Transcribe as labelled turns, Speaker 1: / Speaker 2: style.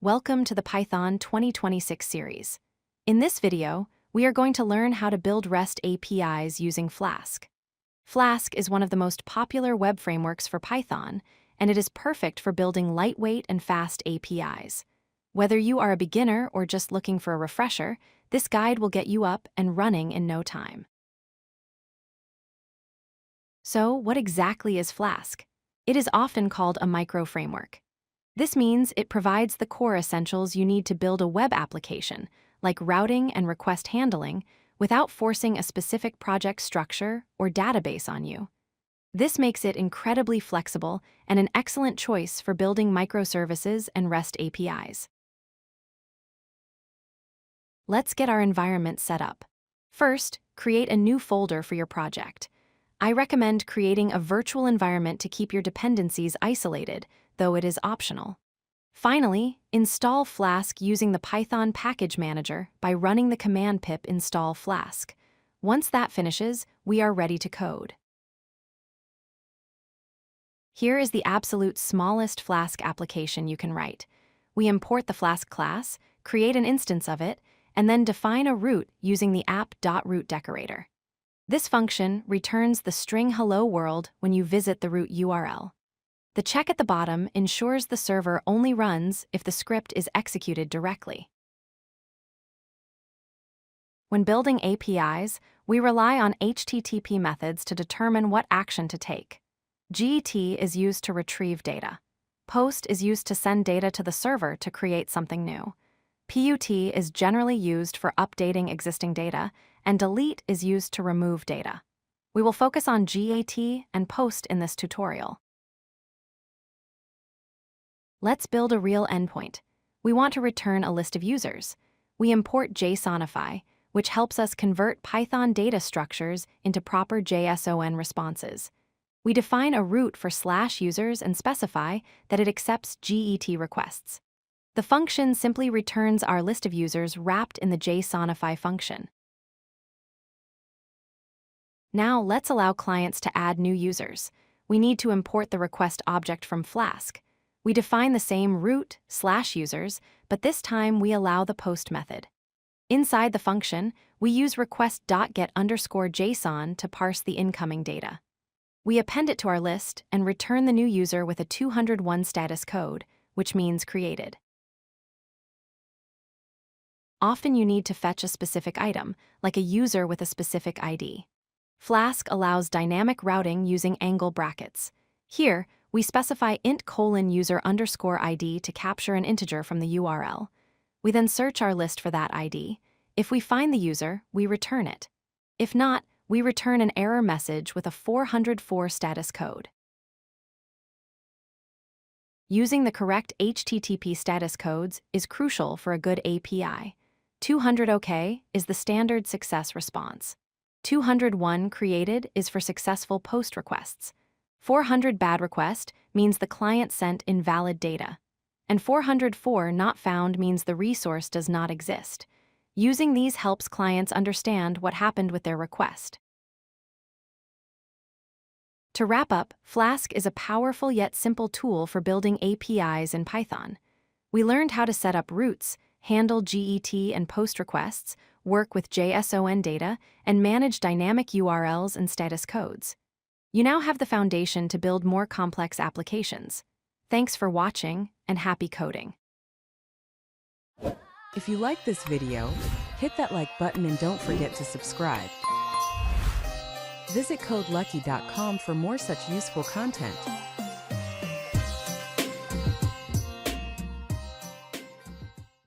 Speaker 1: Welcome to the Python 2026 series. In this video, we are going to learn how to build REST APIs using Flask. Flask is one of the most popular web frameworks for Python, and it is perfect for building lightweight and fast APIs. Whether you are a beginner or just looking for a refresher, this guide will get you up and running in no time. So, what exactly is Flask? It is often called a micro-framework. This means it provides the core essentials you need to build a web application, like routing and request handling, without forcing a specific project structure or database on you. This makes it incredibly flexible and an excellent choice for building microservices and REST APIs. Let's get our environment set up. First, create a new folder for your project. I recommend creating a virtual environment to keep your dependencies isolated, though it is optional. Finally, install Flask using the Python package manager by running the command pip install Flask. Once that finishes, we are ready to code. Here is the absolute smallest Flask application you can write. We import the Flask class, create an instance of it, and then define a root using the app.root decorator. This function returns the string hello world when you visit the root URL. The check at the bottom ensures the server only runs if the script is executed directly. When building APIs, we rely on HTTP methods to determine what action to take. GET is used to retrieve data. POST is used to send data to the server to create something new. PUT is generally used for updating existing data, and delete is used to remove data. We will focus on GET and POST in this tutorial. Let's build a real endpoint. We want to return a list of users. We import JSONify, which helps us convert Python data structures into proper JSON responses. We define a root for /users and specify that it accepts GET requests. The function simply returns our list of users wrapped in the JSONify function. Now let's allow clients to add new users. We need to import the request object from Flask. We define the same root/users, but this time we allow the post method. Inside the function, we use request.get_JSON to parse the incoming data. We append it to our list and return the new user with a 201 status code, which means created. Often you need to fetch a specific item, like a user with a specific ID. Flask allows dynamic routing using angle brackets. Here, we specify int:\user_ID to capture an integer from the URL. We then search our list for that ID. If we find the user, we return it. If not, we return an error message with a 404 status code. Using the correct HTTP status codes is crucial for a good API. 200 OK is the standard success response. 201 created is for successful post requests. 400 bad request means the client sent invalid data. And 404 not found means the resource does not exist. Using these helps clients understand what happened with their request. To wrap up, Flask is a powerful yet simple tool for building APIs in Python. We learned how to set up roots, handle GET and POST requests, work with JSON data, and manage dynamic URLs and status codes. You now have the foundation to build more complex applications. Thanks for watching, and happy coding.
Speaker 2: If you like this video, hit that like button and don't forget to subscribe. Visit codelucky.com for more such useful content.